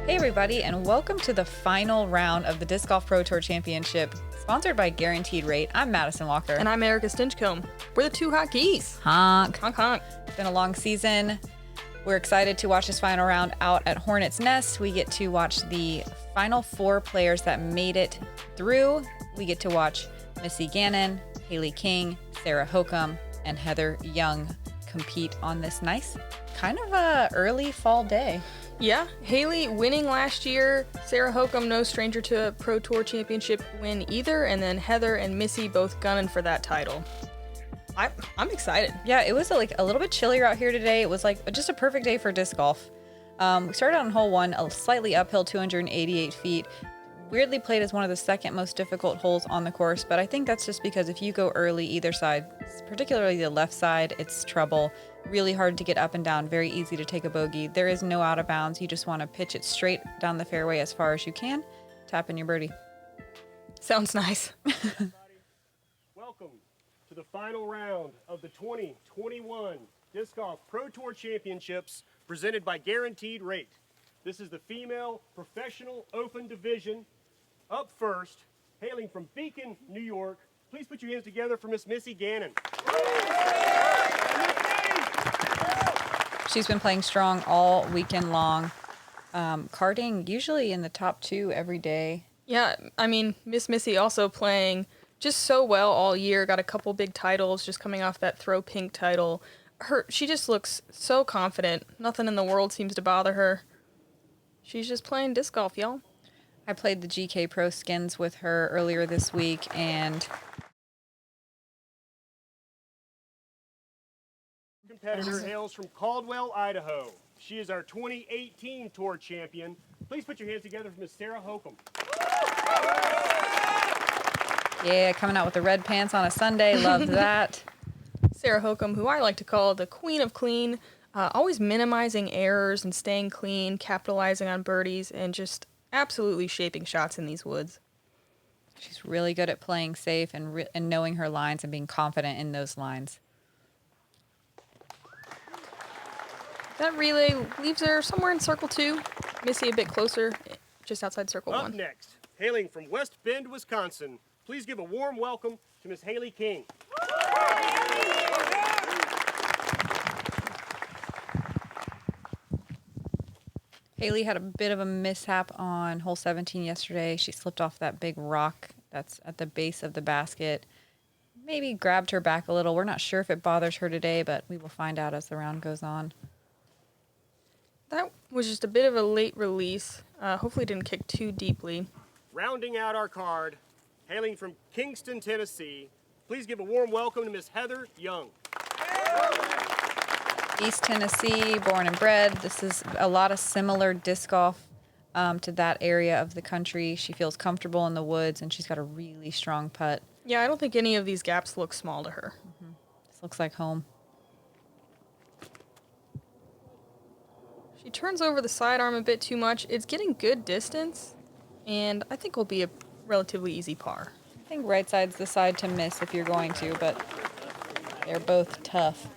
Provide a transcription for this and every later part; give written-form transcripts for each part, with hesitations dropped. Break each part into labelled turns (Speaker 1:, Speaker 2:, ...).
Speaker 1: Hey everybody, and welcome to the final round of the Disc Golf Pro Tour Championship, sponsored by Guaranteed Rate. I'm Madison Walker.
Speaker 2: And I'm Erika Stinchcomb. We're the two hot geese.
Speaker 1: Honk.
Speaker 2: Honk, honk.
Speaker 1: It's been a long season. We're excited to watch this final round out at Hornets Nest. We get to watch the final four players that made it through. We get to watch Missy Gannon, Hailey King, Sarah Hokom, and Heather Young compete on this nice kind of a early fall day.
Speaker 2: Yeah, Hailey winning last year. Sarah Hokom, no stranger to a Pro Tour Championship win either. And then Heather and Missy both gunning for that title. I'm excited.
Speaker 1: Yeah, it was like a little bit chillier out here today. It was like just a perfect day for disc golf. We started on hole one, a slightly uphill 288 feet. Weirdly played as one of the second most difficult holes on the course, but I think that's just because if you go early either side, particularly the left side, it's trouble. Really hard to get up and down, very easy to take a bogey. There is no out of bounds. You just want to pitch it straight down the fairway as far as you can, tap in your birdie.
Speaker 2: Sounds nice.
Speaker 3: Welcome to the final round of the 2021 Disc Golf Pro Tour Championships presented by Guaranteed Rate. This is the female professional open division. Up first, hailing from Beacon, New York, please put your hands together for Miss Missy Gannon.
Speaker 1: She's been playing strong all weekend long. Carding usually in the top two every day.
Speaker 2: Yeah, I mean, Miss Missy also playing just so well all year. Got a couple big titles, just coming off that Throw Pink title. She just looks so confident. Nothing in the world seems to bother her. She's just playing disc golf, y'all.
Speaker 1: I played the Gkpro skins with her earlier this week, and
Speaker 3: Competitor hails from Caldwell, Idaho. She is our 2018 Tour Champion. Please put your hands together for Miss Sarah Hokom.
Speaker 1: yeah, coming out with the red pants on a Sunday. Love that.
Speaker 2: Sarah Hokom, who I like to call the Queen of Clean, always minimizing errors and staying clean, capitalizing on birdies, and just absolutely shaping shots in these woods.
Speaker 1: She's really good at playing safe and knowing her lines and being confident in those lines.
Speaker 2: That relay leaves her somewhere in circle 2. Missy a bit closer, just outside circle 1.
Speaker 3: Up next, hailing from West Bend, Wisconsin, please give a warm welcome to Miss Hailey King.
Speaker 1: Hailey had a bit of a mishap on hole 17 yesterday. She slipped off that big rock that's at the base of the basket. Maybe grabbed her back a little. We're not sure if it bothers her today, but we will find out as the round goes on.
Speaker 2: That was just a bit of a late release. Hopefully didn't kick too deeply.
Speaker 3: Rounding out our card, hailing from Kingston, Tennessee, please give a warm welcome to Miss Heather Young.
Speaker 1: East Tennessee, born and bred. This is a lot of similar disc golf to that area of the country. She feels comfortable in the woods, and she's got a really strong putt.
Speaker 2: Yeah, I don't think any of these gaps look small to her.
Speaker 1: Mm-hmm. This looks like home.
Speaker 2: She turns over the sidearm a bit too much. It's getting good distance, and I think will be a relatively easy par.
Speaker 1: I think right side's the side to miss if you're going to, but they're both tough.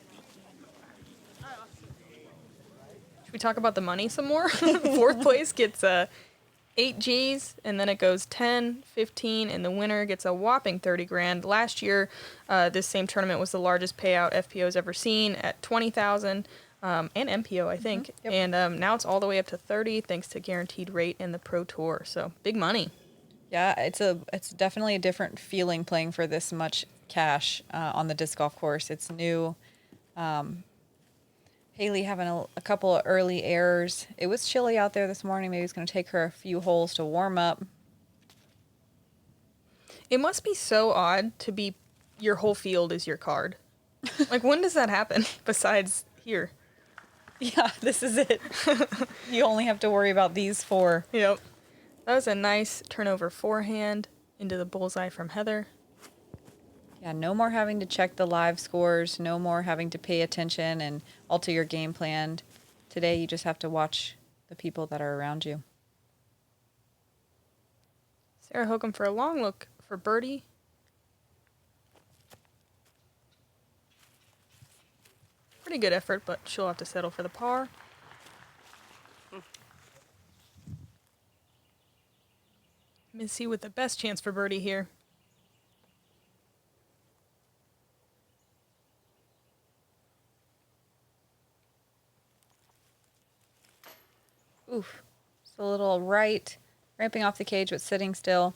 Speaker 2: Should we talk about the money some more? Fourth place gets 8 G's, and then it goes 10, 15, and the winner gets a whopping 30 grand. Last year, this same tournament was the largest payout FPO's ever seen at 20,000. And MPO, I think.
Speaker 1: Yep.
Speaker 2: And now it's all the way up to 30 thanks to Guaranteed Rate and the Pro Tour. So big money.
Speaker 1: Yeah, it's definitely a different feeling playing for this much cash on the disc golf course. It's new. Hailey having a couple of early errors. It was chilly out there this morning. Maybe it's going to take her a few holes to warm up.
Speaker 2: It must be so odd to be your whole field is your card. Like, when does that happen besides here?
Speaker 1: Yeah, this is it. You only have to worry about these four.
Speaker 2: Yep. That was a nice turnover forehand into the bullseye from Heather.
Speaker 1: Yeah, no more having to check the live scores, no more having to pay attention and alter your game plan. Today, you just have to watch the people that are around you.
Speaker 2: Sarah Hokom for a long look for birdie. Pretty good effort, but she'll have to settle for the par. Missy with the best chance for birdie here.
Speaker 1: Oof. It's a little right, ramping off the cage, but sitting still.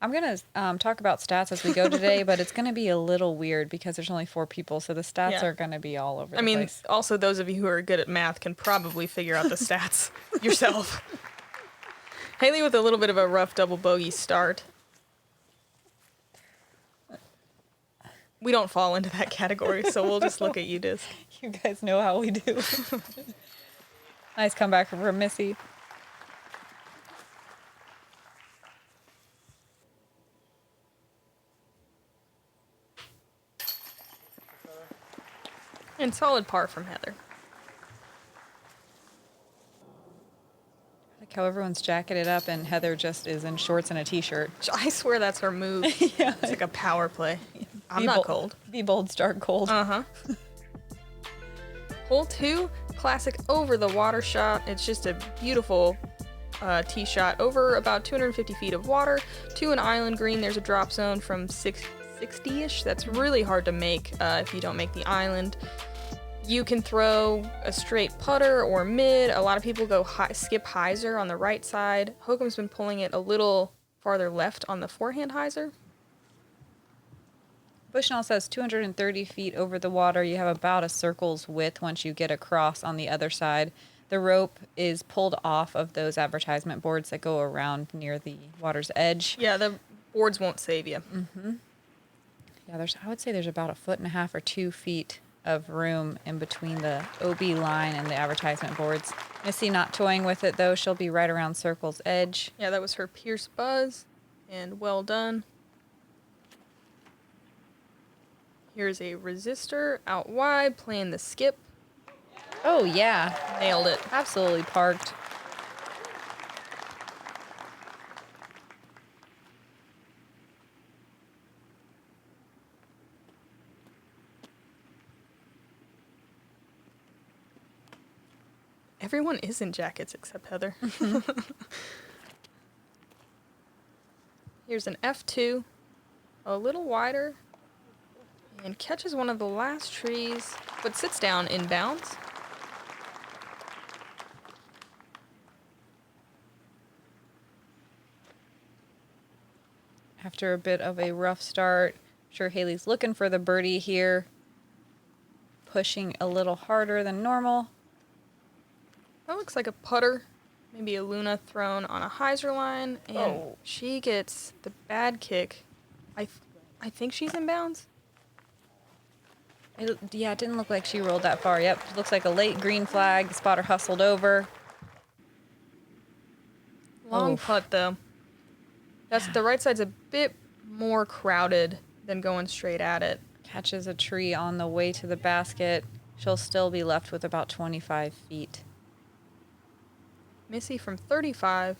Speaker 1: I'm going to talk about stats as we go today, but it's going to be a little weird because there's only 4 people, so the stats are going to be all over the place.
Speaker 2: Also those of you who are good at math can probably figure out the stats yourself. Hailey with a little bit of a rough double bogey start. We don't fall into that category, so we'll just look at you, Disc.
Speaker 1: You guys know how we do. Nice comeback from Missy.
Speaker 2: And solid par from Heather.
Speaker 1: I like how everyone's jacketed up and Heather just is in shorts and a t-shirt.
Speaker 2: I swear that's her move.
Speaker 1: Yeah.
Speaker 2: It's like a power play. I'm not cold.
Speaker 1: Be bold, start cold.
Speaker 2: Uh-huh. Hole 2, classic over the water shot. It's just a beautiful tee shot over about 250 feet of water to an island green. There's a drop zone from 60-ish. That's really hard to make if you don't make the island. You can throw a straight putter or mid. A lot of people go skip hyzer on the right side. Hokom's been pulling it a little farther left on the forehand hyzer.
Speaker 1: Bushnell says 230 feet over the water. You have about a circle's width once you get across on the other side. The rope is pulled off of those advertisement boards that go around near the water's edge.
Speaker 2: Yeah, the boards won't save you.
Speaker 1: Mm-hmm. Yeah, I would say there's about 1.5 feet or 2 feet of room in between the OB line and the advertisement boards. Missy not toying with it, though. She'll be right around circle's edge.
Speaker 2: Yeah, that was her Pierce buzz, and well done. Here's a resistor out wide, playing the skip.
Speaker 1: Oh, yeah.
Speaker 2: Nailed it.
Speaker 1: Absolutely parked.
Speaker 2: Everyone is in jackets except Heather. Here's an F2, a little wider, and catches one of the last trees, but sits down inbounds.
Speaker 1: After a bit of a rough start, I'm sure Hailey's looking for the birdie here. Pushing a little harder than normal.
Speaker 2: That looks like a putter, maybe a Luna thrown on a hyzer line, and she gets the bad kick. I think she's in bounds.
Speaker 1: It didn't look like she rolled that far. Yep, looks like a late green flag. The spotter hustled over.
Speaker 2: Long putt, though. The right side's a bit more crowded than going straight at it.
Speaker 1: Catches a tree on the way to the basket. She'll still be left with about 25 feet.
Speaker 2: Missy from 35,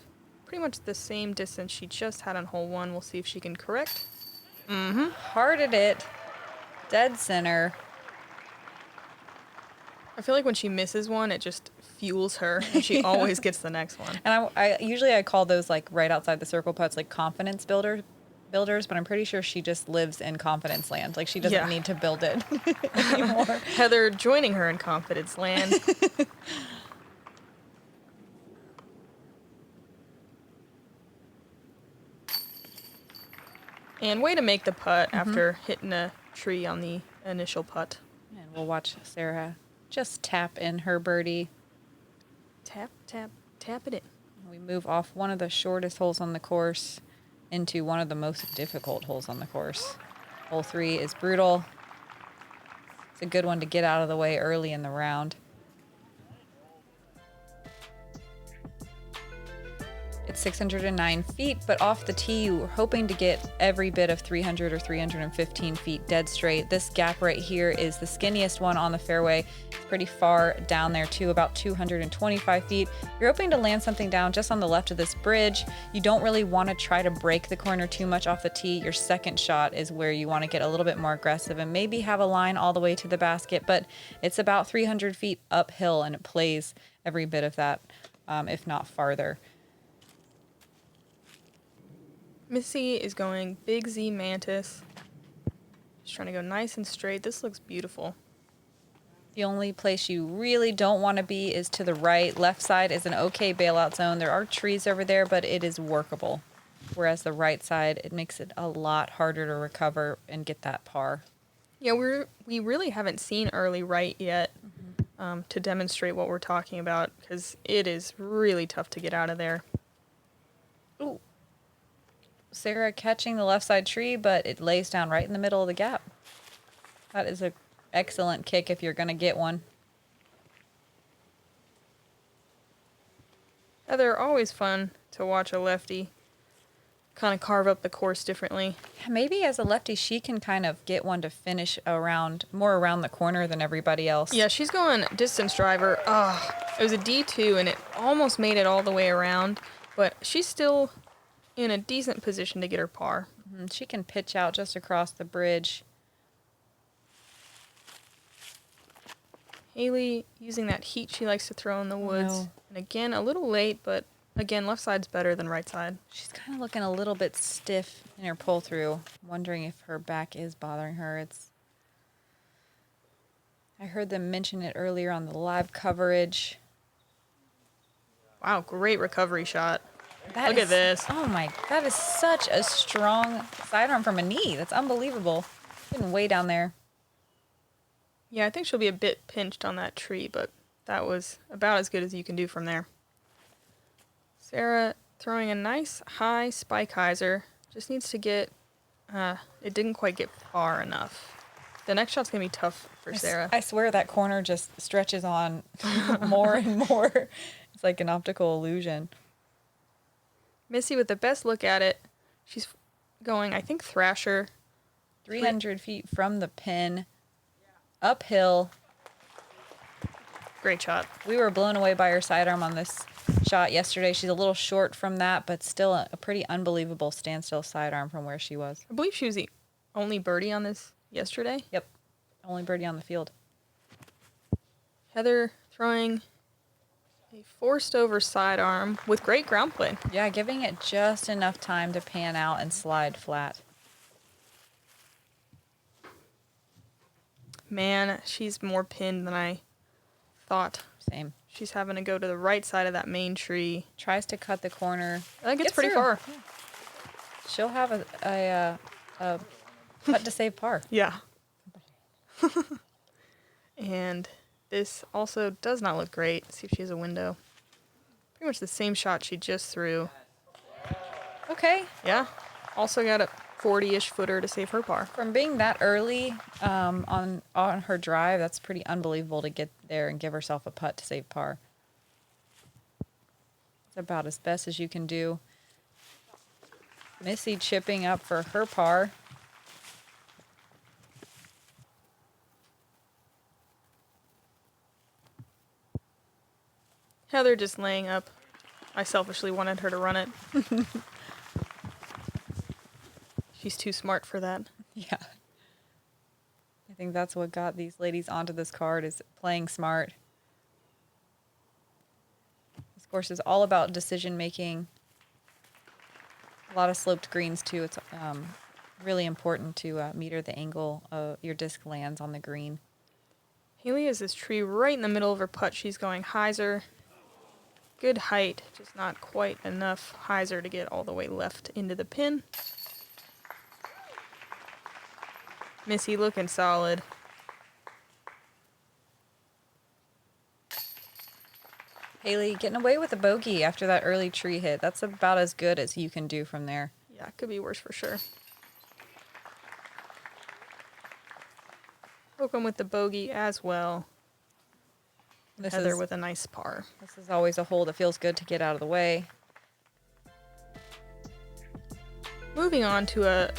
Speaker 2: pretty much the same distance she just had on hole 1. We'll see if she can correct. Mm-hmm.
Speaker 1: Hearted it. Dead center.
Speaker 2: I feel like when she misses one, it just fuels her, and she always gets the next one.
Speaker 1: And I usually call those like right outside the circle putts like confidence builders, but I'm pretty sure she just lives in confidence land. Like she doesn't need to build it anymore.
Speaker 2: Heather joining her in confidence land. And way to make the putt after hitting a tree on the initial putt.
Speaker 1: And we'll watch Sarah just tap in her birdie.
Speaker 2: Tap, tap, tap it in.
Speaker 1: We move off one of the shortest holes on the course into one of the most difficult holes on the course. Hole 3 is brutal. It's a good one to get out of the way early in the round. It's 609 feet, but off the tee, we're hoping to get every bit of 300 or 315 feet dead straight. This gap right here is the skinniest one on the fairway. It's pretty far down there too, about 225 feet. You're hoping to land something down just on the left of this bridge. You don't really want to try to break the corner too much off the tee. Your second shot is where you want to get a little bit more aggressive and maybe have a line all the way to the basket, but it's about 300 feet uphill and it plays every bit of that, if not farther.
Speaker 2: Missy is going Big Z Mantis. She's trying to go nice and straight. This looks beautiful.
Speaker 1: The only place you really don't want to be is to the right. Left side is an okay bailout zone. There are trees over there, but it is workable. Whereas the right side, it makes it a lot harder to recover and get that par.
Speaker 2: Yeah, we really haven't seen early right yet to demonstrate what we're talking about because it is really tough to get out of there.
Speaker 1: Ooh. Sarah catching the left side tree, but it lays down right in the middle of the gap. That is an excellent kick if you're going to get one.
Speaker 2: Yeah, they're always fun to watch a lefty kind of carve up the course differently.
Speaker 1: Maybe as a lefty, she can kind of get one to finish more around the corner than everybody else.
Speaker 2: Yeah, she's going distance driver. It was a D2 and it almost made it all the way around, but she's still in a decent position to get her par.
Speaker 1: She can pitch out just across the bridge.
Speaker 2: Hailey using that heat she likes to throw in the woods.
Speaker 1: No.
Speaker 2: And again, a little late, but again, left side's better than right side.
Speaker 1: She's kind of looking a little bit stiff in her pull through. Wondering if her back is bothering her. I heard them mention it earlier on the live coverage.
Speaker 2: Wow, great recovery shot.
Speaker 1: Look
Speaker 2: at this.
Speaker 1: Oh my, that is such a strong sidearm from a knee. That's unbelievable. Getting way down there.
Speaker 2: Yeah, I think she'll be a bit pinched on that tree, but that was about as good as you can do from there. Sarah throwing a nice high spike hyzer. Just needs to get, it didn't quite get far enough. The next shot's going to be tough for Sarah.
Speaker 1: I swear that corner just stretches on more and more. It's like an optical illusion.
Speaker 2: Missy with the best look at it. She's going, I think, Thrasher.
Speaker 1: 300 feet from the pin. Uphill.
Speaker 2: Great shot.
Speaker 1: We were blown away by her sidearm on this shot yesterday. She's a little short from that, but still a pretty unbelievable standstill sidearm from where she was.
Speaker 2: I believe she was the only birdie on this yesterday.
Speaker 1: Yep. Only birdie on the field.
Speaker 2: Heather throwing a forced over sidearm with great ground play.
Speaker 1: Yeah, giving it just enough time to pan out and slide flat.
Speaker 2: Man, she's more pinned than I thought.
Speaker 1: Same.
Speaker 2: She's having to go to the right side of that main tree.
Speaker 1: Tries to cut the corner.
Speaker 2: I think it's pretty
Speaker 1: through.
Speaker 2: far.
Speaker 1: Yeah. She'll have a putt to save par.
Speaker 2: Yeah. And this also does not look great. Let's see if she has a window. Pretty much the same shot she just threw.
Speaker 1: Okay.
Speaker 2: Yeah. Also got a 40-ish footer to save her par.
Speaker 1: From being that early on her drive, that's pretty unbelievable to get there and give herself a putt to save par. It's about as best as you can do. Missy chipping up for her par.
Speaker 2: Heather just laying up. I selfishly wanted her to run it. She's too smart for that.
Speaker 1: Yeah. I think that's what got these ladies onto this card is playing smart. This course is all about decision making. A lot of sloped greens too. It's really important to meter the angle your disc lands on the green.
Speaker 2: Hailey has this tree right in the middle of her putt. She's going hyzer. Good height, just not quite enough hyzer to get all the way left into the pin. Missy looking solid.
Speaker 1: Hailey getting away with a bogey after that early tree hit. That's about as good as you can do from there.
Speaker 2: Yeah, it could be worse for sure. Hokom with the bogey as well. Heather with a nice par.
Speaker 1: This is always a hole that feels good to get out of the way.
Speaker 2: Moving on to a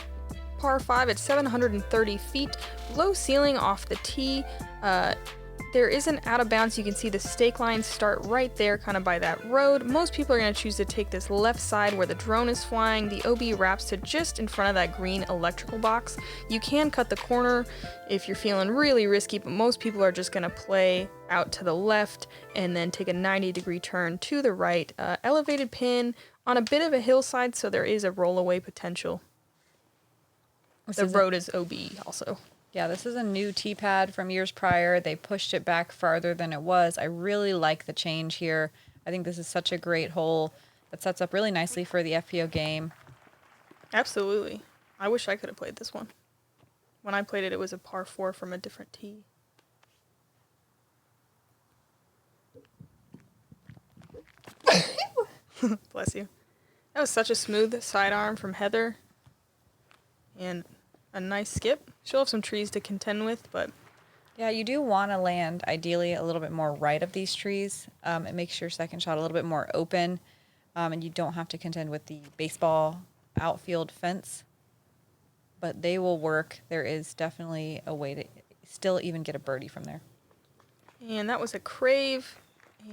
Speaker 2: par 5 at 730 feet. Low ceiling off the tee. There is an out of bounds. You can see the stake lines start right there, kind of by that road. Most people are going to choose to take this left side where the drone is flying. The OB wraps to just in front of that green electrical box. You can cut the corner if you're feeling really risky, but most people are just going to play out to the left and then take a 90-degree turn to the right. Elevated pin on a bit of a hillside, so there is a rollaway potential. The road is OB also.
Speaker 1: Yeah, this is a new tee pad from years prior. They pushed it back farther than it was. I really like the change here. I think this is such a great hole that sets up really nicely for the FPO game.
Speaker 2: Absolutely. I wish I could have played this one. When I played it, it was a par 4 from a different tee. Bless you. That was such a smooth sidearm from Heather. And a nice skip. She'll have some trees to contend with, but...
Speaker 1: Yeah, you do want to land, ideally, a little bit more right of these trees. It makes your second shot a little bit more open, and you don't have to contend with the baseball outfield fence. But they will work. There is definitely a way to still even get a birdie from there.
Speaker 2: And that was a crave,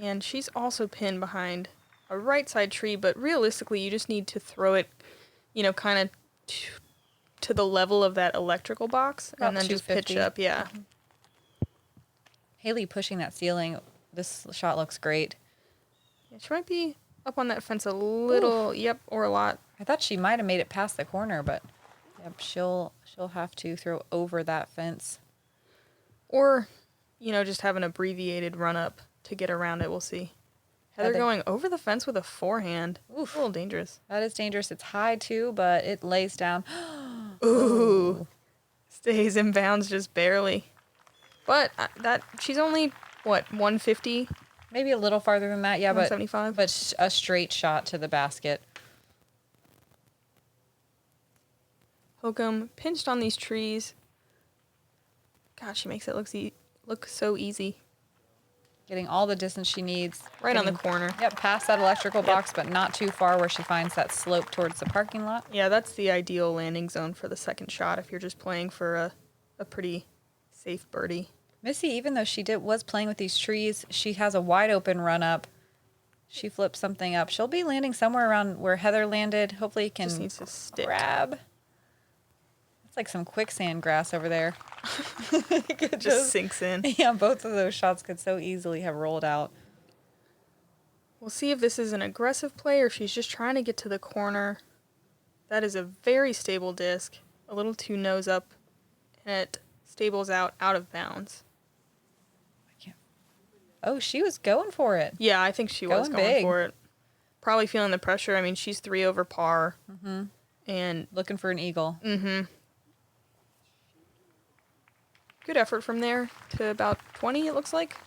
Speaker 2: and she's also pinned behind a right side tree, but realistically, you just need to throw it, kind of to the level of that electrical box,
Speaker 1: About
Speaker 2: and then just pitch
Speaker 1: 250.
Speaker 2: up, yeah.
Speaker 1: Mm-hmm. Hailey pushing that ceiling. This shot looks great.
Speaker 2: Yeah, she might be up on that fence a little, yep, or a lot.
Speaker 1: I thought she might have made it past the corner, but yep, she'll have to throw over that fence.
Speaker 2: Or, just have an abbreviated run up to get around it. We'll see. Heather going over the fence with a forehand. Oof. A little dangerous.
Speaker 1: That is dangerous. It's high too, but it lays down.
Speaker 2: Ooh. Stays in bounds just barely. But she's only, 150?
Speaker 1: Maybe a little farther than that, yeah,
Speaker 2: 175?
Speaker 1: but a straight shot to the basket.
Speaker 2: Hokom pinched on these trees. Gosh, she makes it look so easy.
Speaker 1: Getting all the distance she needs.
Speaker 2: Right on the corner.
Speaker 1: Yep, past that electrical box, but not too far where she finds that slope towards the parking lot.
Speaker 2: Yeah, that's the ideal landing zone for the second shot if you're just playing for a pretty safe birdie.
Speaker 1: Missy, even though she was playing with these trees, she has a wide open run up. She flips something up. She'll be landing somewhere around where Heather landed. Hopefully can
Speaker 2: Just needs to stick.
Speaker 1: grab. It's like some quicksand grass over there.
Speaker 2: It just sinks in.
Speaker 1: Yeah, both of those shots could so easily have rolled out.
Speaker 2: We'll see if this is an aggressive play or she's just trying to get to the corner. That is a very stable disc. A little too nose up. And it stables out of bounds.
Speaker 1: Oh, she was going for it.
Speaker 2: Yeah, I think she was going
Speaker 1: big.
Speaker 2: for it. Probably feeling the pressure. I mean, she's 3 over par.
Speaker 1: Mm-hmm.
Speaker 2: And
Speaker 1: looking for an eagle.
Speaker 2: Mm-hmm. Good effort from there to about 20, it looks like.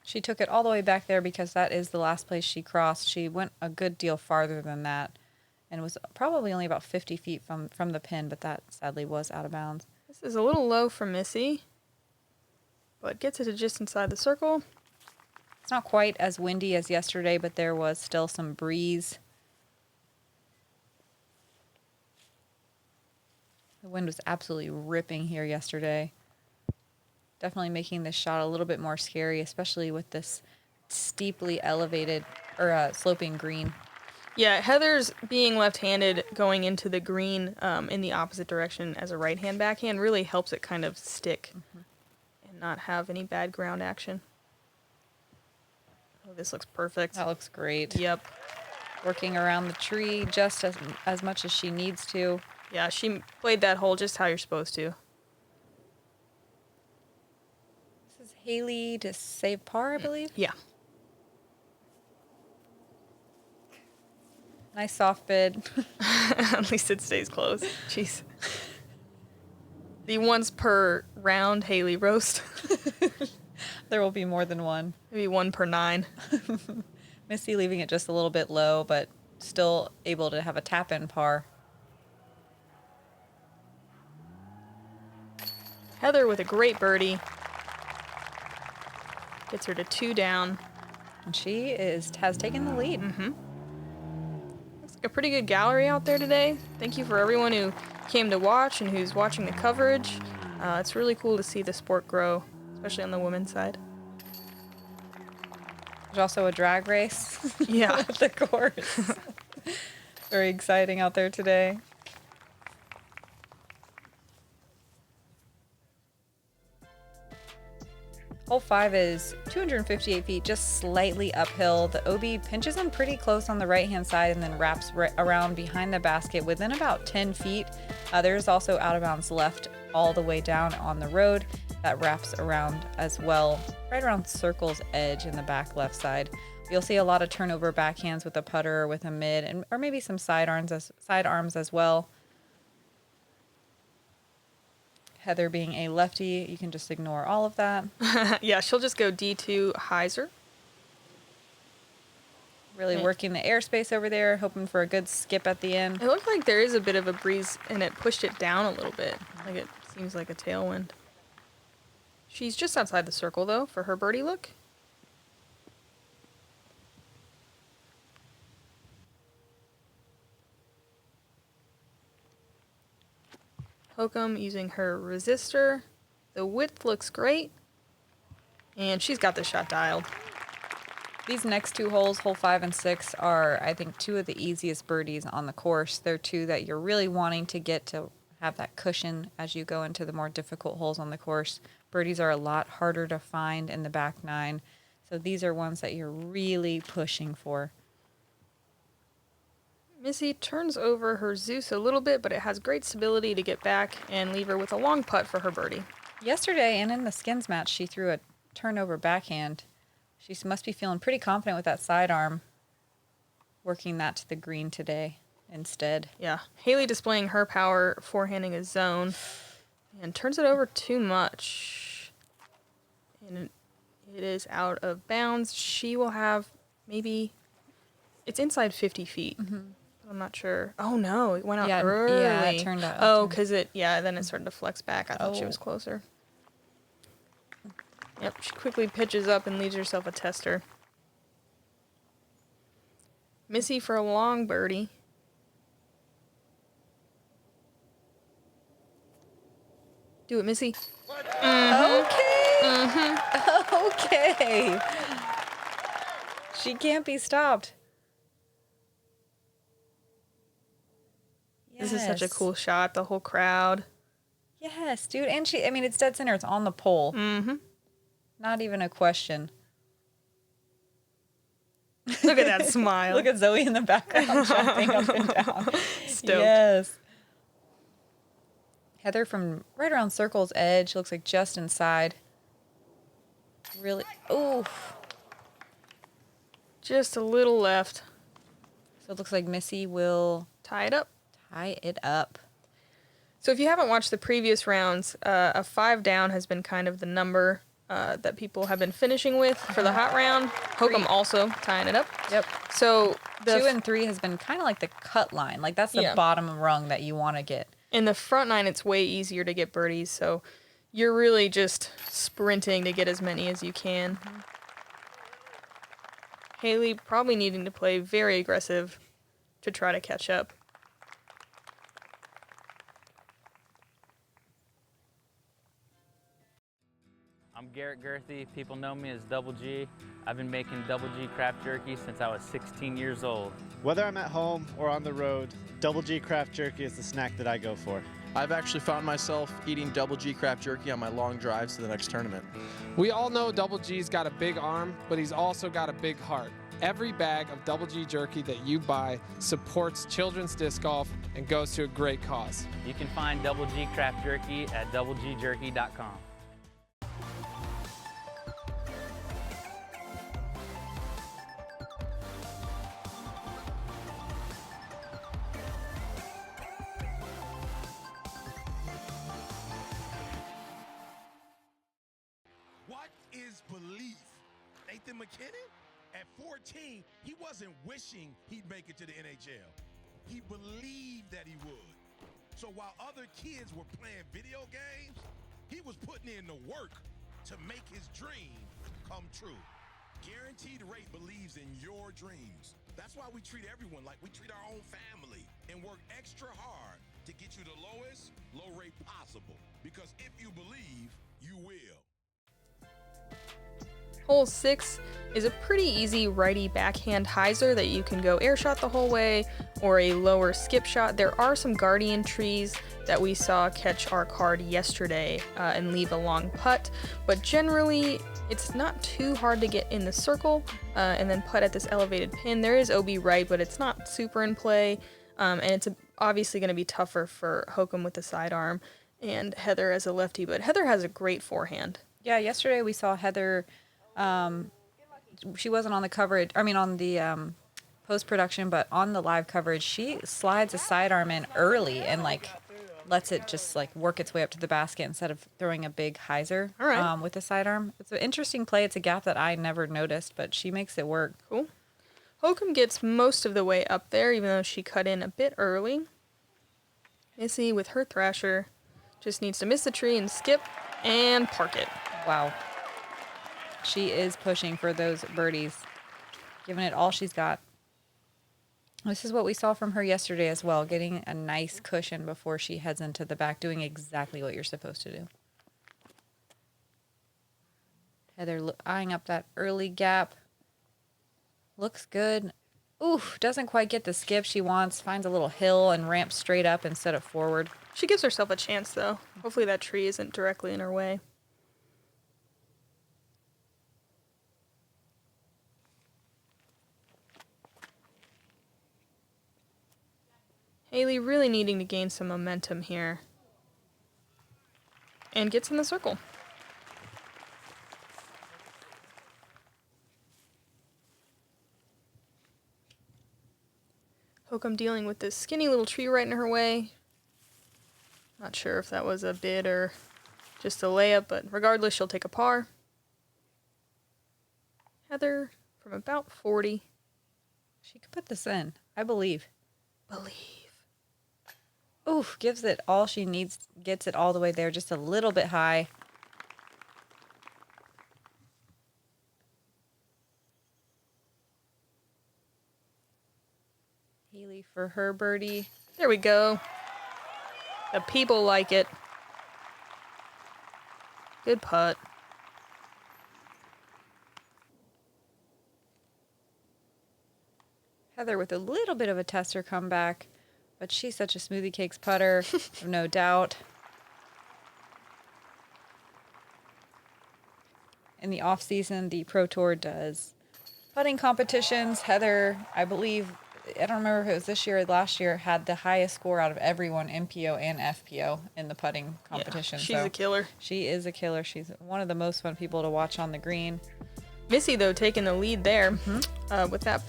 Speaker 1: She took it all the way back there because that is the last place she crossed. She went a good deal farther than that and was probably only about 50 feet from the pin, but that sadly was out of bounds.
Speaker 2: This is a little low for Missy, but gets it to just inside the circle.
Speaker 1: It's not quite as windy as yesterday, but there was still some breeze. The wind was absolutely ripping here yesterday. Definitely making this shot a little bit more scary, especially with this steeply elevated or sloping green.
Speaker 2: Yeah, Heather's being left-handed going into the green in the opposite direction as a right-hand backhand really helps it kind of stick and not have any bad ground action. Oh, this looks perfect.
Speaker 1: That looks great.
Speaker 2: Yep.
Speaker 1: Working around the tree just as much as she needs to.
Speaker 2: Yeah, she played that hole just how you're supposed to.
Speaker 1: This is Hailey to save par, I believe.
Speaker 2: Yeah.
Speaker 1: Nice soft bid.
Speaker 2: At least it stays close. Jeez. The once per round Hailey roast.
Speaker 1: There will be more than one.
Speaker 2: Maybe 1 per 9.
Speaker 1: Missy leaving it just a little bit low, but still able to have a tap-in par.
Speaker 2: Heather with a great birdie. Gets her to 2 down.
Speaker 1: And she has taken the lead.
Speaker 2: Mm-hmm. Looks like a pretty good gallery out there today. Thank you for everyone who came to watch and who's watching the coverage. It's really cool to see the sport grow, especially on the women's side.
Speaker 1: There's also a drag race.
Speaker 2: Yeah.
Speaker 1: At the course. Very exciting out there today. Hole 5 is 258 feet, just slightly uphill. The OB pinches in pretty close on the right-hand side and then wraps around behind the basket within about 10 feet. There's also out of bounds left all the way down on the road that wraps around as well, right around circle's edge in the back left side. You'll see a lot of turnover backhands with a putter or with a mid, and or maybe some side arms as well. Heather being a lefty, you can just ignore all of that.
Speaker 2: Yeah, she'll just go D2 hyzer.
Speaker 1: Really working the airspace over there, hoping for a good skip at the end.
Speaker 2: It looked like there is a bit of a breeze, and it pushed it down a little bit. Like it seems like a tailwind. She's just outside the circle, though, for her birdie look. Hokom using her resistor. The width looks great. And she's got the shot dialed.
Speaker 1: These next two holes, hole 5 and 6, are, I think, two of the easiest birdies on the course. They're two that you're really wanting to get to have that cushion as you go into the more difficult holes on the course. Birdies are a lot harder to find in the back nine. So these are ones that you're really pushing for.
Speaker 2: Missy turns over her Zeus a little bit, but it has great stability to get back and leave her with a long putt for her birdie.
Speaker 1: Yesterday and in the skins match, she threw a turnover backhand. She must be feeling pretty confident with that sidearm, working that to the green today instead.
Speaker 2: Yeah. Hailey displaying her power, forehanding a zone, and turns it over too much. And it is out of bounds. She will have maybe, it's inside 50 feet. Mm-hmm. I'm not sure. Oh no, it went out early.
Speaker 1: Yeah, it turned out.
Speaker 2: Oh, because then it started to flex back. I thought she was closer. Yep, she quickly pitches up and leaves herself a tester. Missy for a long birdie. Do it, Missy.
Speaker 1: Mm-hmm. Okay. Mm-hmm. Okay. She can't be stopped.
Speaker 2: This is such a cool shot. The whole crowd.
Speaker 1: Yes, dude. And it's dead center. It's on the pole.
Speaker 2: Mm-hmm.
Speaker 1: Not even a question.
Speaker 2: Look at that smile.
Speaker 1: Look at Zoe in the background jumping up and down.
Speaker 2: Stoked.
Speaker 1: Yes. Heather from right around circle's edge. Looks like just inside. Really. Ooh.
Speaker 2: Just a little left.
Speaker 1: So it looks like Missy will
Speaker 2: tie it up.
Speaker 1: Tie it up.
Speaker 2: So if you haven't watched the previous rounds, a 5 down has been kind of the number that people have been finishing with for the hot round. Hokom also tying it up.
Speaker 1: Yep.
Speaker 2: So
Speaker 1: 2 and 3 has been kind of like the cut line. Like that's the bottom rung that you want to get.
Speaker 2: In the front nine, it's way easier to get birdies. So you're really just sprinting to get as many as you can. Mm-hmm. Hailey probably needing to play very aggressive to try to catch up.
Speaker 4: I'm Garrett Girthy. People know me as Double G. I've been making Double G craft jerky since I was 16 years old.
Speaker 5: Whether I'm at home or on the road, Double G craft jerky is the snack that I go for.
Speaker 6: I've actually found myself eating Double G craft jerky on my long drives to the next tournament.
Speaker 7: We all know Double G's got a big arm, but he's also got a big heart. Every bag of Double G jerky that you buy supports children's disc golf and goes to a great cause.
Speaker 4: You can find Double G craft jerky at doublegjerky.com.
Speaker 8: McKinnon, at 14, he wasn't wishing he'd make it to the NHL. He believed that he would. So while other kids were playing video games, he was putting in the work to make his dream come true. Guaranteed Rate believes in your dreams. That's why we treat everyone like we treat our own family and work extra hard to get you the lowest low rate possible. Because if you believe, you will.
Speaker 2: Hole 6 is a pretty easy righty backhand hyzer that you can go air shot the whole way or a lower skip shot. There are some guardian trees that we saw catch our card yesterday and leave a long putt, but generally it's not too hard to get in the circle and then putt at this elevated pin. There is OB right, but it's not super in play, and it's obviously going to be tougher for Hokom with the sidearm and Heather as a lefty, but Heather has a great forehand.
Speaker 1: Yeah, yesterday we saw Heather. She wasn't on the coverage. I mean, on the post-production, but on the live coverage, she slides a sidearm in early and like lets it just like work its way up to the basket instead of throwing a big hyzer.
Speaker 2: All right.
Speaker 1: With the sidearm. It's an interesting play. It's a gap that I never noticed, but she makes it work.
Speaker 2: Cool. Hokom gets most of the way up there, even though she cut in a bit early. Missy with her thrasher just needs to miss the tree and skip and park it.
Speaker 1: Wow. She is pushing for those birdies, giving it all she's got. This is what we saw from her yesterday as well, getting a nice cushion before she heads into the back, doing exactly what you're supposed to do. Heather eyeing up that early gap. Looks good. Oof, doesn't quite get the skip she wants. Finds a little hill and ramps straight up instead of forward.
Speaker 2: She gives herself a chance, though. Hopefully that tree isn't directly in her way. Hailey really needing to gain some momentum here. And gets in the circle. Hokom dealing with this skinny little tree right in her way. Not sure if that was a bid or just a layup, but regardless, she'll take a par. Heather from about 40.
Speaker 1: She could put this in, I believe.
Speaker 2: Believe.
Speaker 1: Oof, gives it all she needs, gets it all the way there, just a little bit high. Hailey for her birdie.
Speaker 2: There we go. The people like it. Good putt.
Speaker 1: Heather with a little bit of a tester comeback, but she's such a smoothie cakes putter, no doubt. In the off season, the Pro Tour does putting competitions. Heather, I believe, I don't remember if it was this year or last year, had the highest score out of everyone, MPO and FPO, in the putting competition.
Speaker 2: Yeah, she's a killer.
Speaker 1: She is a killer. She's one of the most fun people to watch on the green.
Speaker 2: Missy, though, taking the lead there with that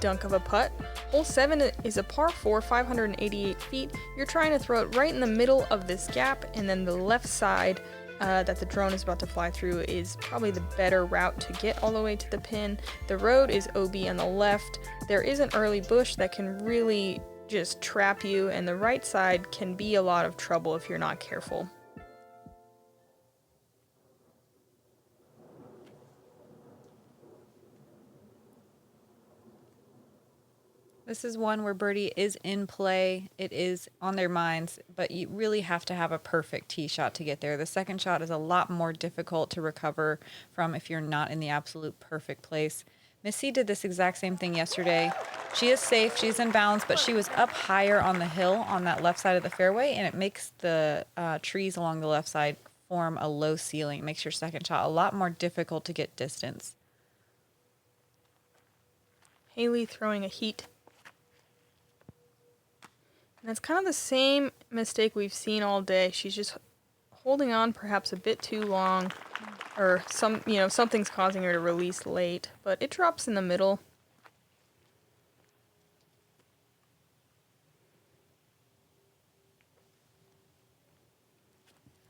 Speaker 2: dunk of a putt. Hole 7 is a par 4, 588 feet. You're trying to throw it right in the middle of this gap, and then the left side that the drone is about to fly through is probably the better route to get all the way to the pin. The road is OB on the left. There is an early bush that can really just trap you, and the right side can be a lot of trouble if you're not careful.
Speaker 1: This is one where birdie is in play. It is on their minds, but you really have to have a perfect tee shot to get there. The second shot is a lot more difficult to recover from if you're not in the absolute perfect place. Missy did this exact same thing yesterday. She is safe, she's in bounds, but she was up higher on the hill on that left side of the fairway, and it makes the trees along the left side form a low ceiling. It makes your second shot a lot more difficult to get distance.
Speaker 2: Hailey throwing a heat. And that's kind of the same mistake we've seen all day. She's just holding on perhaps a bit too long, or something's causing her to release late, but it drops in the middle.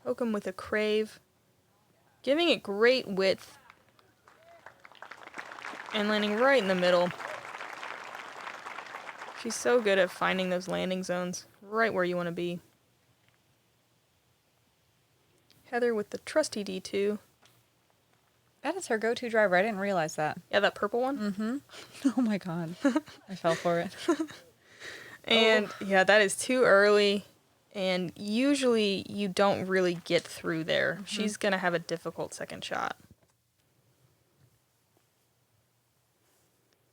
Speaker 2: Hokom with a crave, giving it great width and landing right in the middle. She's so good at finding those landing zones right where you want to be. Heather with the trusty D2.
Speaker 1: That is her go-to driver. I didn't realize that.
Speaker 2: Yeah, that purple one?
Speaker 1: Mm-hmm. Oh my God. I fell for it.
Speaker 2: And yeah, that is too early. And usually you don't really get through there. She's going to have a difficult second shot.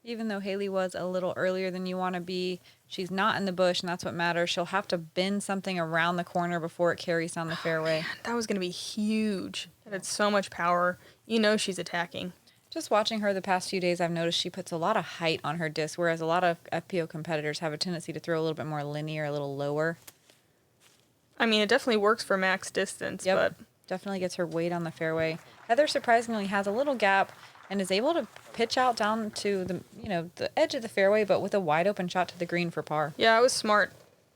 Speaker 1: Even though Hailey was a little earlier than you want to be, she's not in the bush, and that's what matters. She'll have to bend something around the corner before it carries down the fairway.
Speaker 2: Man, that was going to be huge. It had so much power. You know she's attacking.
Speaker 1: Just watching her the past few days, I've noticed she puts a lot of height on her disc, whereas a lot of FPO competitors have a tendency to throw a little bit more linear, a little lower.
Speaker 2: I mean, it definitely works for max distance,
Speaker 1: Yep.
Speaker 2: but
Speaker 1: Definitely gets her weight on the fairway. Heather surprisingly has a little gap and is able to pitch out down to the edge of the fairway, but with a wide open shot to the green for par.
Speaker 2: yeah, it was smart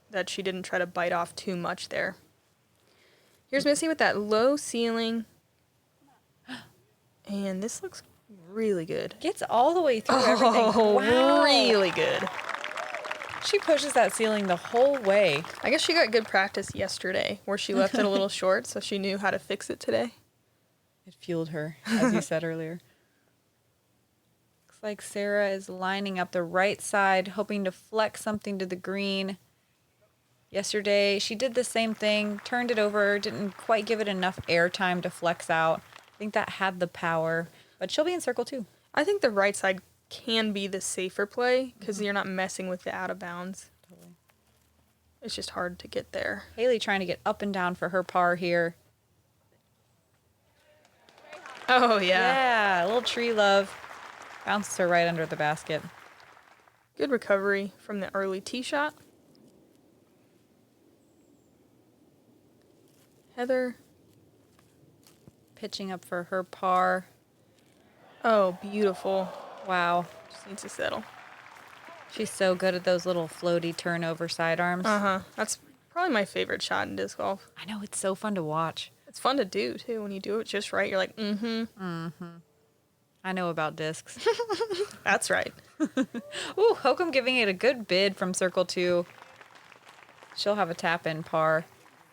Speaker 2: that she didn't try to bite off too much there. Here's Missy with that low ceiling. And this looks really good.
Speaker 1: Gets all the way through everything.
Speaker 2: Oh,
Speaker 1: Wow.
Speaker 2: really good.
Speaker 1: She pushes that ceiling the whole way.
Speaker 2: I guess she got good practice yesterday where she left it a little short, so she knew how to fix it today.
Speaker 1: It fueled her, as you said earlier. Looks like Sarah is lining up the right side, hoping to flex something to the green. Yesterday, she did the same thing, turned it over, didn't quite give it enough air time to flex out. I think that had the power, but she'll be in circle two.
Speaker 2: I think the right side can be the safer play because you're not messing with the out of bounds.
Speaker 1: Totally.
Speaker 2: It's just hard to get there.
Speaker 1: Hailey trying to get up and down for her par here.
Speaker 2: Oh, yeah.
Speaker 1: Yeah, a little tree love. Bounces her right under the basket.
Speaker 2: Good recovery from the early tee shot. Heather.
Speaker 1: Pitching up for her par.
Speaker 2: Oh, beautiful.
Speaker 1: Wow.
Speaker 2: Just needs to settle.
Speaker 1: She's so good at those little floaty turnover sidearms.
Speaker 2: Uh-huh. That's probably my favorite shot in disc golf.
Speaker 1: I know, it's so fun to watch.
Speaker 2: It's fun to do, too. When you do it just right, you're like, mm-hmm.
Speaker 1: I know about discs.
Speaker 2: That's right.
Speaker 1: Ooh, Hokom giving it a good bid from circle two. She'll have a tap-in par.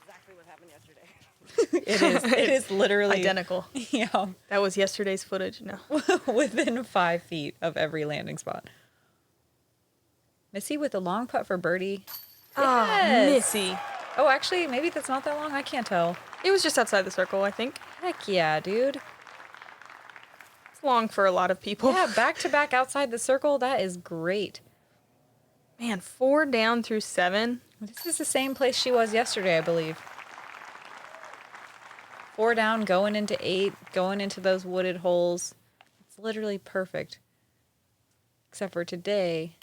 Speaker 9: Exactly what happened yesterday.
Speaker 1: It is literally
Speaker 2: Identical.
Speaker 1: Yeah,
Speaker 2: That was yesterday's footage. No.
Speaker 1: within 5 feet of every landing spot. Missy with a long putt for birdie.
Speaker 2: Ah,
Speaker 1: Yes.
Speaker 2: Missy.
Speaker 1: Oh, actually, maybe that's not that long. I can't tell.
Speaker 2: It was just outside the circle, I think.
Speaker 1: Heck yeah, dude.
Speaker 2: It's long for a lot of people.
Speaker 1: Yeah, back-to-back outside the circle. That is great.
Speaker 2: Man, 4 down through 7.
Speaker 1: This is the same place she was yesterday, I believe. 4 down, going into 8, going into those wooded holes. It's literally perfect. Except for today,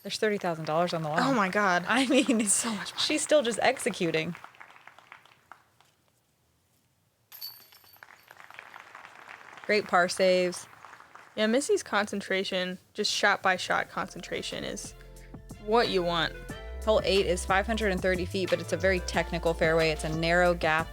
Speaker 1: there's $30,000 on the line.
Speaker 2: Oh my God.
Speaker 1: I mean,
Speaker 2: So much money.
Speaker 1: she's still just executing. Great par saves.
Speaker 2: Yeah, Missy's concentration, just shot by shot concentration, is what you want.
Speaker 1: Hole 8 is 530 feet, but it's a very technical fairway. It's a narrow gap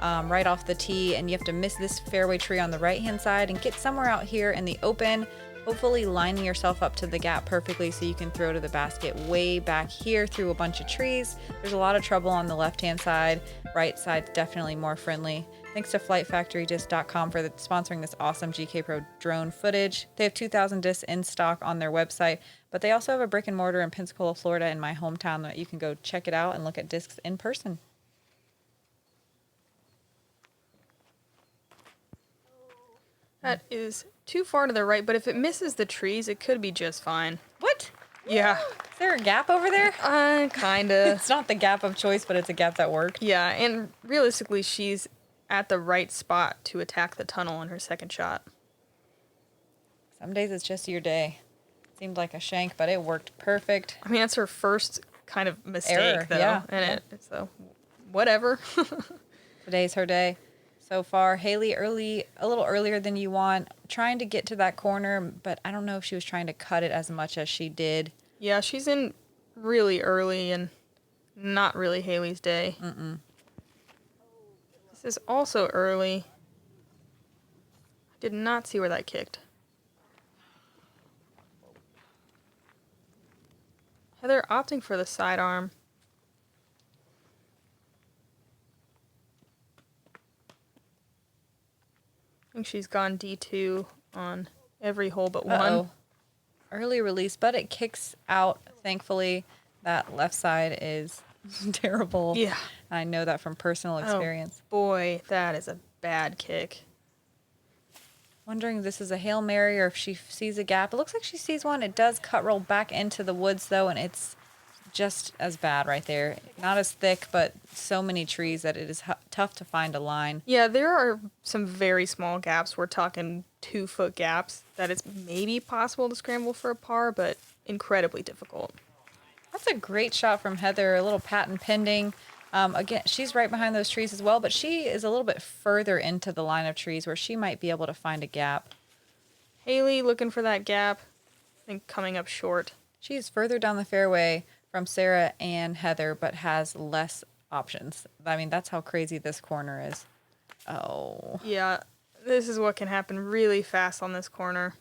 Speaker 1: right off the tee, and you have to miss this fairway tree on the right-hand side and get somewhere out here in the open, hopefully lining yourself up to the gap perfectly so you can throw to the basket way back here through a bunch of trees. There's a lot of trouble on the left-hand side. Right side's definitely more friendly. Thanks to FlightFactoryDisc.com for sponsoring this awesome Gkpro drone footage. They have 2,000 discs in stock on their website, but they also have a brick and mortar in Pensacola, Florida, in my hometown, that you can go check it out and look at discs in person.
Speaker 2: That is too far to the right, but if it misses the trees, it could be just fine.
Speaker 1: What?
Speaker 2: Yeah.
Speaker 1: Is there a gap over there?
Speaker 2: Kinda.
Speaker 1: It's not the gap of choice, but it's a gap that worked.
Speaker 2: Yeah, and realistically, she's at the right spot to attack the tunnel on her second shot.
Speaker 1: Some days it's just your day. Seemed like a shank, but it worked perfect.
Speaker 2: I mean, that's her first kind of mistake,
Speaker 1: Error,
Speaker 2: though.
Speaker 1: yeah.
Speaker 2: And so, whatever.
Speaker 1: Today's her day. So far, Hailey a little earlier than you want, trying to get to that corner, but I don't know if she was trying to cut it as much as she did.
Speaker 2: Yeah, she's in really early and not really Hailey's day. This is also early. I did not see where that kicked. Heather opting for the sidearm. I think she's gone D2 on every hole but one.
Speaker 1: Uh-oh. Early release, but it kicks out, thankfully. That left side is terrible.
Speaker 2: Yeah.
Speaker 1: I know that from personal experience.
Speaker 2: Oh, boy, that is a bad kick.
Speaker 1: Wondering if this is a Hail Mary or if she sees a gap. It looks like she sees one. It does cut roll back into the woods, though, and it's just as bad right there. Not as thick, but so many trees that it is tough to find a line.
Speaker 2: Yeah, there are some very small gaps. We're talking 2-foot gaps that it's maybe possible to scramble for a par, but incredibly difficult.
Speaker 1: That's a great shot from Heather. A little patent pending. Again, she's right behind those trees as well, but she is a little bit further into the line of trees where she might be able to find a gap.
Speaker 2: Hailey looking for that gap. I think coming up short.
Speaker 1: She's further down the fairway from Sarah and Heather, but has less options. I mean, that's how crazy this corner is. Oh.
Speaker 2: Yeah, this is what can happen really fast on this corner.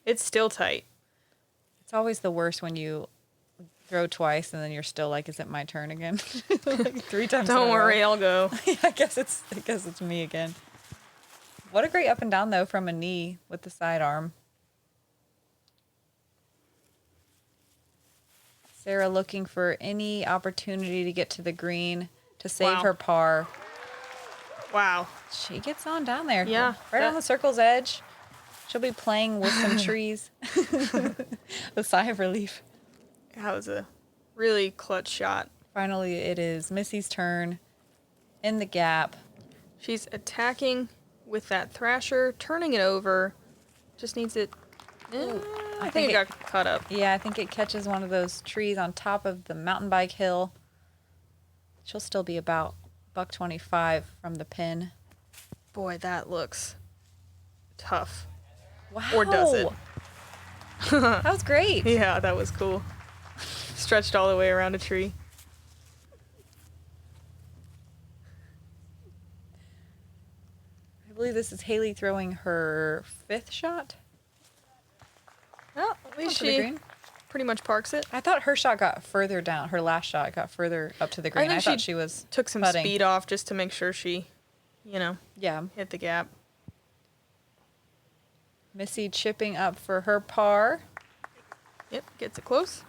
Speaker 2: It's still tight.
Speaker 1: It's always the worst when you throw twice and then you're still like, is it my turn again? Like 3 times.
Speaker 2: Don't worry, I'll go.
Speaker 1: Yeah, I guess it's me again. What a great up and down though from a knee with the sidearm. Sarah looking for any opportunity to get to the green to save her par.
Speaker 2: Wow.
Speaker 1: She gets on down there.
Speaker 2: Yeah.
Speaker 1: Right on the circle's edge. She'll be playing with some trees. A sigh of relief.
Speaker 2: That was a really clutch shot.
Speaker 1: Finally, it is Missy's turn in the gap.
Speaker 2: She's attacking with that thrasher, turning it over. Just needs it. I think it got cut up.
Speaker 1: Yeah, I think it catches one of those trees on top of the mountain bike hill. She'll still be about $125 from the pin.
Speaker 2: Boy, that looks tough.
Speaker 1: Wow.
Speaker 2: Or does it?
Speaker 1: That was great.
Speaker 2: Yeah, that was cool. Stretched all the way around a tree.
Speaker 1: I believe this is Hailey throwing her 5th shot.
Speaker 2: Well, at least she pretty much parks it.
Speaker 1: I thought her shot got further down. Her last shot got further up to the green. I thought she was
Speaker 2: took some
Speaker 1: putting.
Speaker 2: speed off just to make sure she,
Speaker 1: yeah,
Speaker 2: hit the gap.
Speaker 1: Missy chipping up for her par.
Speaker 2: Yep, gets it close.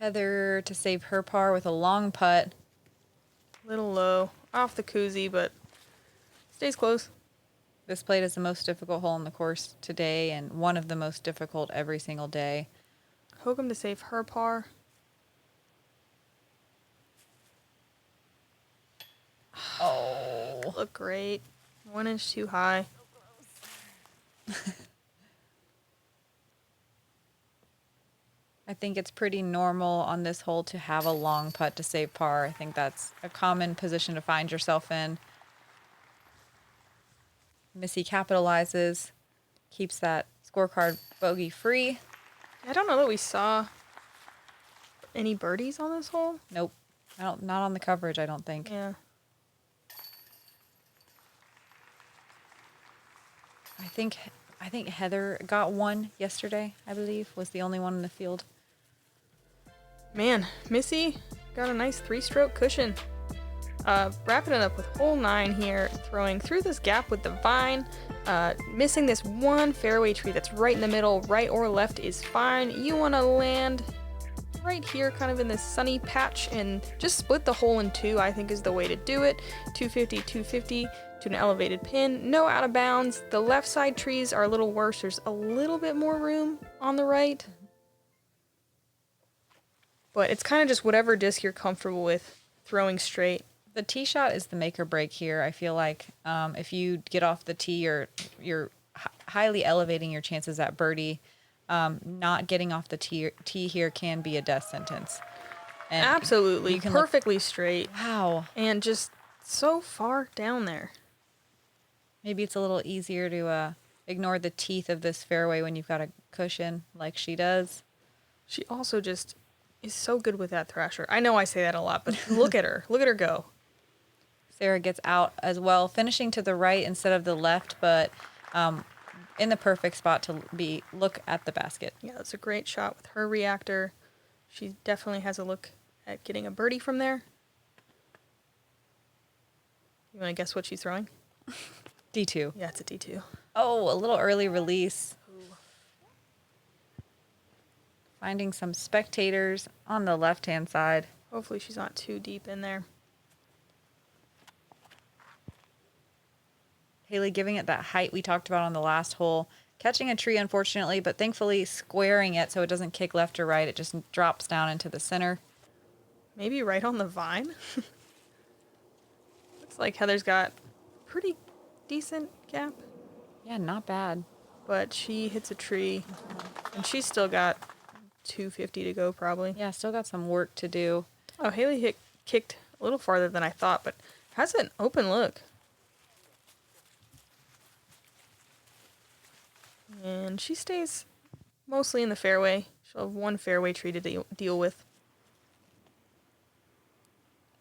Speaker 1: Heather to save her par with a long putt.
Speaker 2: Little low, off the koozie, but stays close.
Speaker 1: This played is the most difficult hole on the course today and one of the most difficult every single day.
Speaker 2: Hokom to save her par.
Speaker 1: Oh.
Speaker 2: Look great. 1 inch too high.
Speaker 1: I think it's pretty normal on this hole to have a long putt to save par. I think that's a common position to find yourself in. Missy capitalizes, keeps that scorecard bogey free.
Speaker 2: I don't know that we saw any birdies on this hole.
Speaker 1: Nope. Not on the coverage, I don't think.
Speaker 2: Yeah.
Speaker 1: I think Heather got one yesterday, I believe, was the only one in the field.
Speaker 2: Man, Missy got a nice 3-stroke cushion. Wrapping it up with hole 9 here, throwing through this gap with the vine, missing this one fairway tree that's right in the middle. Right or left is fine. You want to land right here, kind of in this sunny patch, and just split the hole in 2, I think is the way to do it. 250, 250 to an elevated pin. No out of bounds. The left side trees are a little worse. There's a little bit more room on the right. But it's kind of just whatever disc you're comfortable with throwing straight.
Speaker 1: The tee shot is the make or break here. I feel like if you get off the tee, you're highly elevating your chances at birdie. Not getting off the tee here can be a death sentence. And
Speaker 2: absolutely. Perfectly straight.
Speaker 1: Wow.
Speaker 2: And just so far down there.
Speaker 1: Maybe it's a little easier to ignore the teeth of this fairway when you've got a cushion like she does.
Speaker 2: She also just is so good with that thrasher. I know I say that a lot, but look at her. Look at her go.
Speaker 1: Sarah gets out as well, finishing to the right instead of the left, but in the perfect spot to look at the basket.
Speaker 2: Yeah, that's a great shot with her reactor. She definitely has a look at getting a birdie from there. You want to guess what she's throwing?
Speaker 1: D2.
Speaker 2: Yeah, it's a D2.
Speaker 1: Oh, a little early release. Finding some spectators on the left-hand side.
Speaker 2: Hopefully she's not too deep in there.
Speaker 1: Hailey giving it that height we talked about on the last hole. Catching a tree, unfortunately, but thankfully squaring it so it doesn't kick left or right. It just drops down into the center.
Speaker 2: Maybe right on the vine. Looks like Heather's got pretty decent gap.
Speaker 1: Yeah, not bad.
Speaker 2: But she hits a tree, and she's still got 250 to go probably.
Speaker 1: Yeah, still got some work to do.
Speaker 2: Oh, Hailey kicked a little farther than I thought, but has an open look. And she stays mostly in the fairway. She'll have one fairway tree to deal with.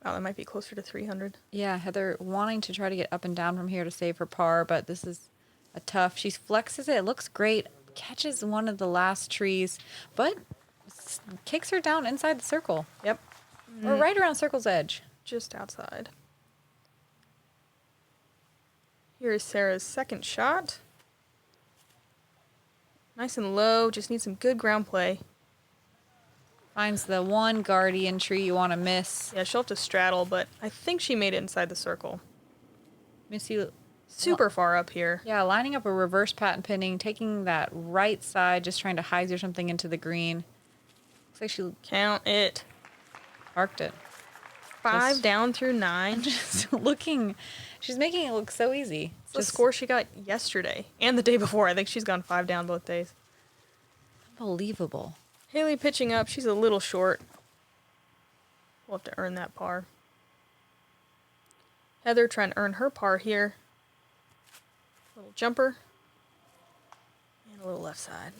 Speaker 2: Oh, that might be closer to 300.
Speaker 1: Yeah, Heather wanting to try to get up and down from here to save her par, but this is a tough. She flexes it. It looks great. Catches one of the last trees, but kicks her down inside the circle.
Speaker 2: Yep.
Speaker 1: Or right around circle's edge.
Speaker 2: Just outside. Here is Sarah's second shot. Nice and low. Just needs some good ground play.
Speaker 1: Finds the one guardian tree you want to miss.
Speaker 2: Yeah, she'll have to straddle, but I think she made it inside the circle.
Speaker 1: Missy,
Speaker 2: super far up here.
Speaker 1: Yeah, lining up a reverse patent pinning, taking that right side, just trying to hyzer something into the green. Looks like she
Speaker 2: count it.
Speaker 1: Parked it.
Speaker 2: 5 down through 9.
Speaker 1: Just looking, she's making it look so easy.
Speaker 2: It's the score she got yesterday and the day before. I think she's gone 5 down both days.
Speaker 1: Unbelievable.
Speaker 2: Hailey pitching up. She's a little short. We'll have to earn that par. Heather trying to earn her par here. Little jumper. And a little left side.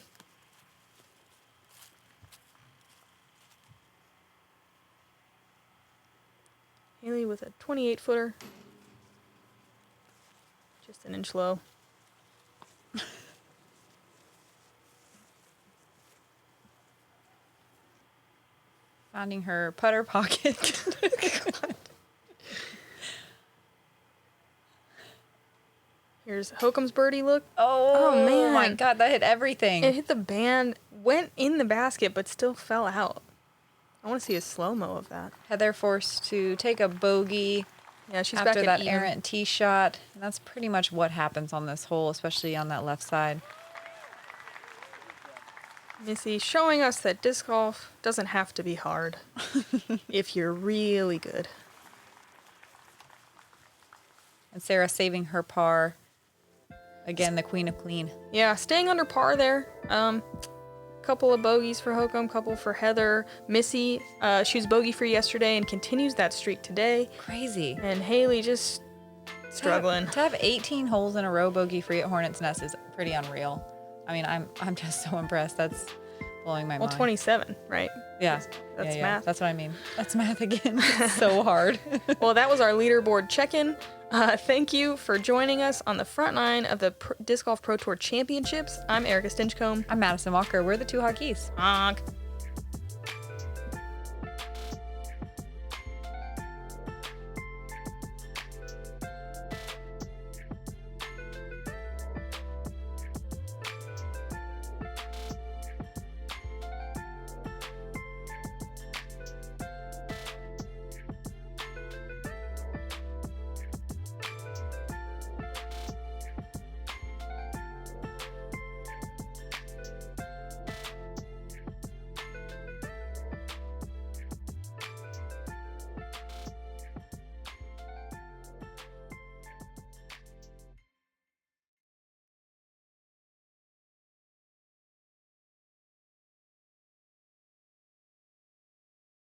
Speaker 2: Hailey with a 28-footer. Just an inch low.
Speaker 1: Finding her putter pocket.
Speaker 2: Here's Hokom's birdie look.
Speaker 1: Oh
Speaker 2: man.
Speaker 1: My God, that hit everything.
Speaker 2: It hit the band, went in the basket, but still fell out. I want to see a slow-mo of that.
Speaker 1: Heather forced to take a bogey.
Speaker 2: Yeah, she's
Speaker 1: after
Speaker 2: back at
Speaker 1: that
Speaker 2: even.
Speaker 1: errant tee shot. And that's pretty much what happens on this hole, especially on that left side.
Speaker 2: Missy showing us that disc golf doesn't have to be hard if you're really good.
Speaker 1: And Sarah saving her par. Again, the queen of clean.
Speaker 2: Yeah, staying under par there. Couple of bogeys for Hokom, couple for Heather. Missy, she was bogey free yesterday and continues that streak today.
Speaker 1: Crazy.
Speaker 2: And Hailey just struggling.
Speaker 1: To have 18 holes in a row bogey free at Hornets Nest is pretty unreal. I mean, I'm just so impressed. That's blowing my mind.
Speaker 2: Well, 27, right?
Speaker 1: Yeah.
Speaker 2: That's
Speaker 1: yeah.
Speaker 2: math.
Speaker 1: That's what I mean. That's math again. It's so hard.
Speaker 2: Well, that was our leaderboard check-in. Thank you for joining us on the front line of the Disc Golf Pro Tour Championships. I'm Erika Stinchcomb.
Speaker 1: I'm Madison Walker. We're the two hot keys.
Speaker 2: Honk.